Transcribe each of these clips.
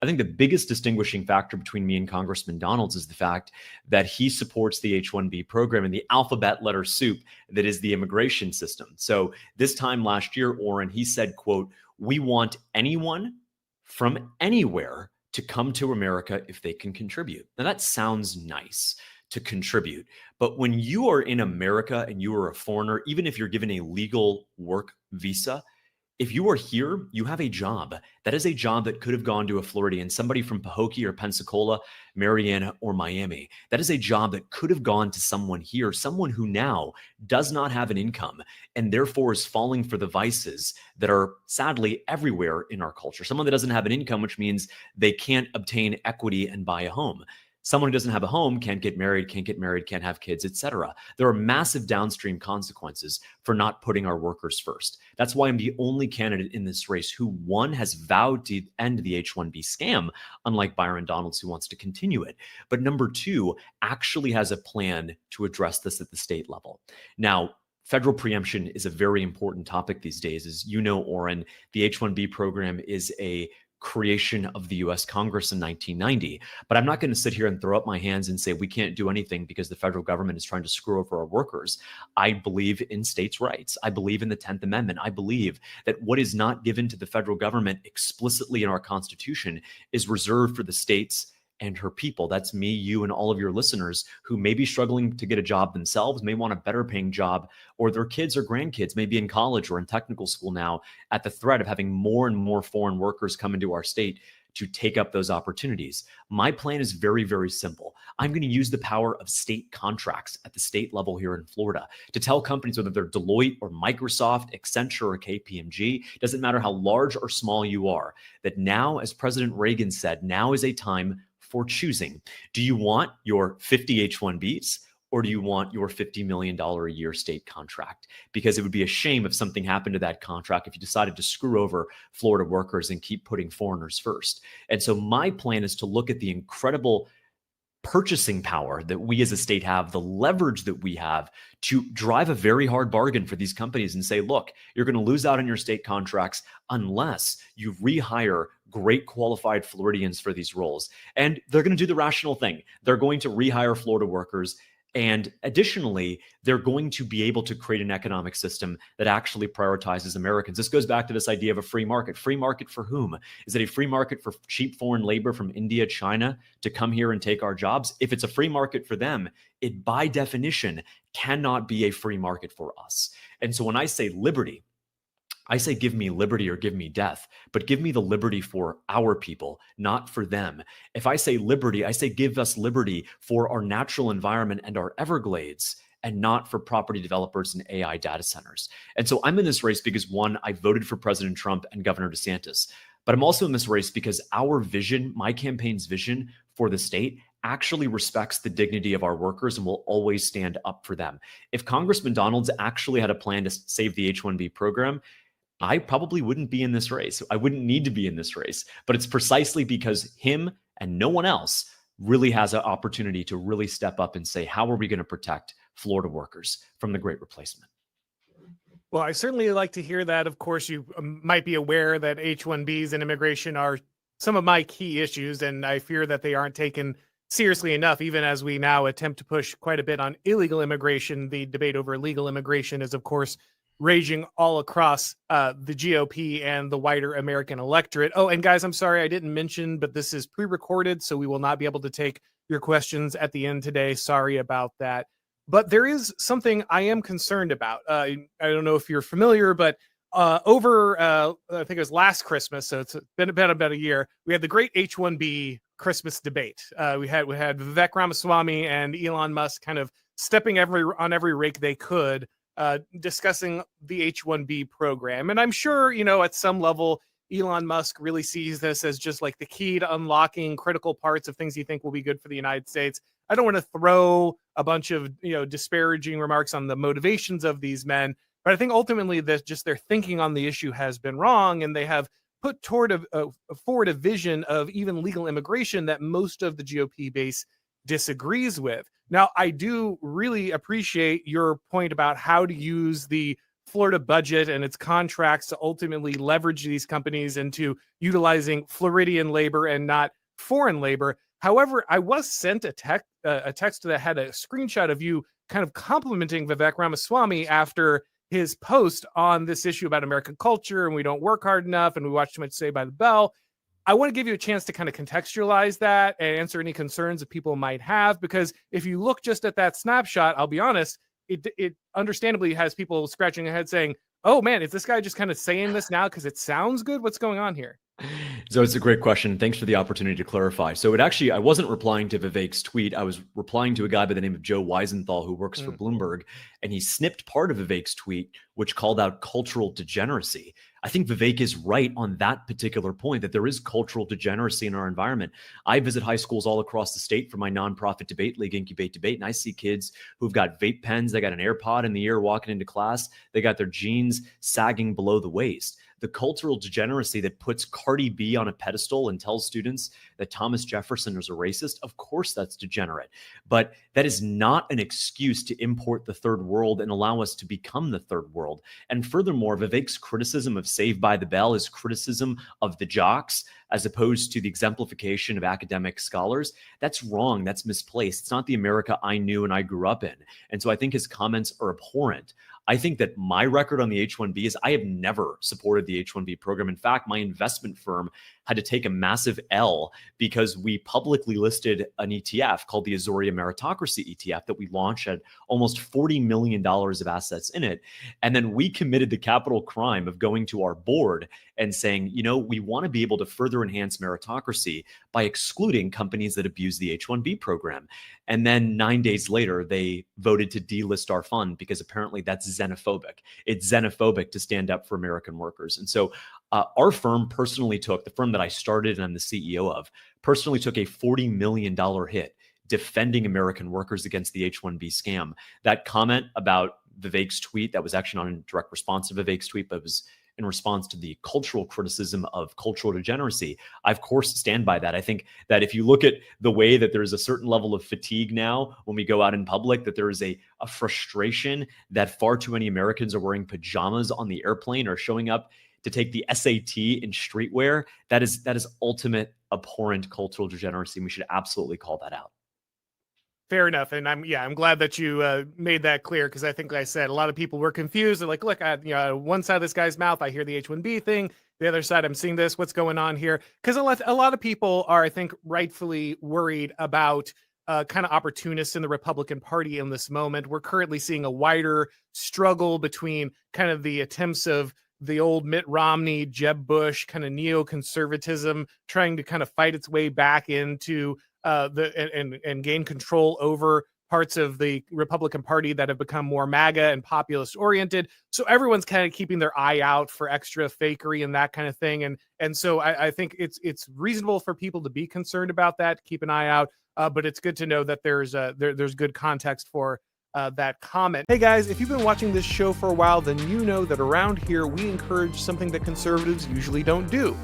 I think the biggest distinguishing factor between me and Congressman Donalds is the fact that he supports the H-1B program and the alphabet letter soup that is the immigration system. So this time last year, Auron, he said, quote, "We want anyone from anywhere to come to America if they can contribute." Now that sounds nice, to contribute. But when you are in America and you are a foreigner, even if you're given a legal work visa, if you are here, you have a job. That is a job that could have gone to a Floridian, somebody from Pahokee or Pensacola, Marietta, or Miami. That is a job that could have gone to someone here, someone who now does not have an income and therefore is falling for the vices that are sadly everywhere in our culture. Someone that doesn't have an income, which means they can't obtain equity and buy a home. Someone who doesn't have a home can't get married, can't have kids, etc. There are massive downstream consequences for not putting our workers first. That's why I'm the only candidate in this race who, one, has vowed to end the H-1B scam, unlike Byron Donalds, who wants to continue it. But number two, actually has a plan to address this at the state level. Now, federal preemption is a very important topic these days. As you know, Auron, the H-1B program is a creation of the US Congress in 1990. But I'm not going to sit here and throw up my hands and say we can't do anything because the federal government is trying to screw over our workers. I believe in states' rights. I believe in the 10th Amendment. I believe that what is not given to the federal government explicitly in our Constitution is reserved for the states and her people. That's me, you, and all of your listeners who may be struggling to get a job themselves, may want a better paying job, or their kids or grandkids may be in college or in technical school now at the threat of having more and more foreign workers come into our state to take up those opportunities. My plan is very, very simple. I'm going to use the power of state contracts at the state level here in Florida to tell companies, whether they're Deloitte or Microsoft, Accenture or KPMG, doesn't matter how large or small you are, that now, as President Reagan said, now is a time for choosing. Do you want your 50 H-1Bs or do you want your $50 million a year state contract? Because it would be a shame if something happened to that contract if you decided to screw over Florida workers and keep putting foreigners first. And so my plan is to look at the incredible purchasing power that we as a state have, the leverage that we have to drive a very hard bargain for these companies and say, look, you're going to lose out on your state contracts unless you rehire great qualified Floridians for these roles. And they're going to do the rational thing. They're going to rehire Florida workers. And additionally, they're going to be able to create an economic system that actually prioritizes Americans. This goes back to this idea of a free market. Free market for whom? Is it a free market for cheap foreign labor from India, China to come here and take our jobs? If it's a free market for them, it by definition cannot be a free market for us. And so when I say liberty, I say give me liberty or give me death, but give me the liberty for our people, not for them. If I say liberty, I say give us liberty for our natural environment and our Everglades, and not for property developers and AI data centers. And so I'm in this race because, one, I voted for President Trump and Governor DeSantis, but I'm also in this race because our vision, my campaign's vision for the state, actually respects the dignity of our workers and will always stand up for them. If Congressman Donalds actually had a plan to save the H-1B program, I probably wouldn't be in this race. I wouldn't need to be in this race, but it's precisely because him and no one else really has an opportunity to really step up and say, how are we going to protect Florida workers from the Great Replacement? Well, I certainly like to hear that. Of course, you might be aware that H-1Bs and immigration are some of my key issues, and I fear that they aren't taken seriously enough, even as we now attempt to push quite a bit on illegal immigration. The debate over legal immigration is, of course, raging all across the GOP and the wider American electorate. Oh, and guys, I'm sorry I didn't mention, but this is pre-recorded, so we will not be able to take your questions at the end today. Sorry about that. But there is something I am concerned about. I don't know if you're familiar, but over, I think it was last Christmas, so it's been about a year, we had the great H-1B Christmas debate. We had Vivek Ramaswamy and Elon Musk kind of stepping on every rake they could, discussing the H-1B program. And I'm sure, at some level, Elon Musk really sees this as just like the key to unlocking critical parts of things he think will be good for the United States. I don't want to throw a bunch of, disparaging remarks on the motivations of these men, but I think ultimately that just their thinking on the issue has been wrong, and they have put forward a vision of even legal immigration that most of the GOP base disagrees with. Now, I do really appreciate your point about how to use the Florida budget and its contracts to ultimately leverage these companies into utilizing Floridian labor and not foreign labor. However, I was sent a text that had a screenshot of you kind of complimenting Vivek Ramaswamy after his post on this issue about American culture and we don't work hard enough and we watch too much Saved by the Bell. I want to give you a chance to kind of contextualize that and answer any concerns that people might have, because if you look just at that snapshot, I'll be honest, it understandably has people scratching their head saying, oh man, is this guy just kind of saying this now because it sounds good? What's going on here? So it's a great question. Thanks for the opportunity to clarify. So I wasn't replying to Vivek's tweet. I was replying to a guy by the name of Joe Weisenthal, who works for Bloomberg, and he snipped part of Vivek's tweet, which called out cultural degeneracy. I think Vivek is right on that particular point, that there is cultural degeneracy in our environment. I visit high schools all across the state for my nonprofit debate league, Incubate Debate, and I see kids who've got vape pens, they got an AirPod in the ear walking into class, they got their jeans sagging below the waist. The cultural degeneracy that puts Cardi B on a pedestal and tells students that Thomas Jefferson is a racist, of course that's degenerate. But that is not an excuse to import the third world and allow us to become the third world. And furthermore, Vivek's criticism of Saved by the Bell is criticism of the jocks as opposed to the exemplification of academic scholars. That's wrong. That's misplaced. It's not the America I knew and I grew up in. And so I think his comments are abhorrent. I think that my record on the H-1B is I have never supported the H-1B program. In fact, my investment firm had to take a massive L because we publicly listed an ETF called the Azoria Meritocracy ETF that we launched at almost $40 million of assets in it. And then we committed the capital crime of going to our board and saying, you know, we want to be able to further enhance meritocracy by excluding companies that abuse the H-1B program. And then 9 days later, they voted to delist our fund because apparently that's xenophobic. It's xenophobic to stand up for American workers. And so our firm personally took, the firm that I started and I'm the CEO of, personally took a $40 million hit defending American workers against the H-1B scam. That comment about Vivek's tweet, that was actually not in direct response to Vivek's tweet, but was in response to the cultural criticism of cultural degeneracy. I, of course, stand by that. I think that if you look at the way that there's a certain level of fatigue now when we go out in public, that there is a frustration that far too many Americans are wearing pajamas on the airplane or showing up to take the SAT in streetwear, that is ultimate abhorrent cultural degeneracy. And we should absolutely call that out. Fair enough. And I'm glad that you made that clear, because I think, like I said, a lot of people were confused. They're like, look, one side of this guy's mouth, I hear the H-1B thing. The other side, I'm seeing this. What's going on here? Because a lot of people are, I think, rightfully worried about kind of opportunists in the Republican Party in this moment. We're currently seeing a wider struggle between kind of the attempts of the old Mitt Romney, Jeb Bush kind of neoconservatism trying to kind of fight its way back into and gain control over parts of the Republican Party that have become more MAGA and populist oriented. So everyone's kind of keeping their eye out for extra fakery and that kind of thing. And so I think it's reasonable for people to be concerned about that, keep an eye out. But it's good to know that there's good context for that comment. Hey guys, if you've been watching this show for a while, then you know that around here we encourage something that conservatives usually don't do,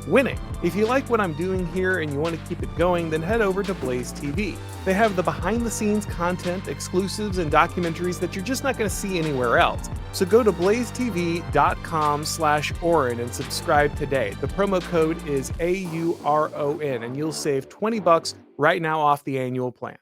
winning. If you like what I'm doing here and you want to keep it going, then head over to Blaze TV. They have the behind the scenes content, exclusives, and documentaries that you're just not going to see anywhere else. So go to blazetv.com/Auron and subscribe today. The promo code is AURON and you'll save $20 right now off the annual plan.